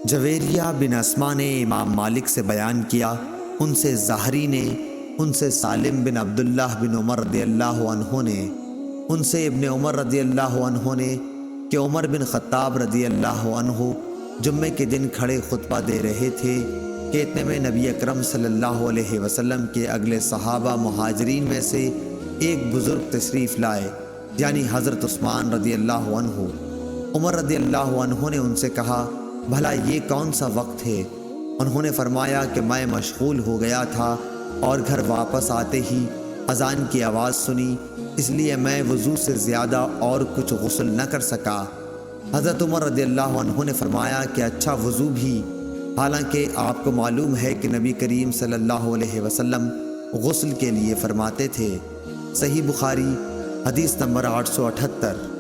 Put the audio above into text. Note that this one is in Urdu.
جویریہ بن اسما نے امام مالک سے بیان کیا، ان سے زہری نے، ان سے سالم بن عبداللہ بن عمر رضی اللہ عنہ نے، ان سے ابن عمر رضی اللہ عنہ نے کہ عمر بن خطاب رضی اللہ عنہ جمعے کے دن کھڑے خطبہ دے رہے تھے کہ اتنے میں نبی اکرم صلی اللہ علیہ وسلم کے اگلے صحابہ مہاجرین میں سے ایک بزرگ تشریف لائے، یعنی حضرت عثمان رضی اللہ عنہ۔ عمر رضی اللہ عنہ نے ان سے کہا، بھلا یہ کون سا وقت ہے؟ انہوں نے فرمایا کہ میں مشغول ہو گیا تھا اور گھر واپس آتے ہی اذان کی آواز سنی، اس لیے میں وضو سے زیادہ اور کچھ غسل نہ کر سکا۔ حضرت عمر رضی اللہ عنہ نے فرمایا کہ اچھا وضو بھی، حالانکہ آپ کو معلوم ہے کہ نبی کریم صلی اللہ علیہ وسلم غسل کے لیے فرماتے تھے۔ صحیح بخاری حدیث نمبر 878۔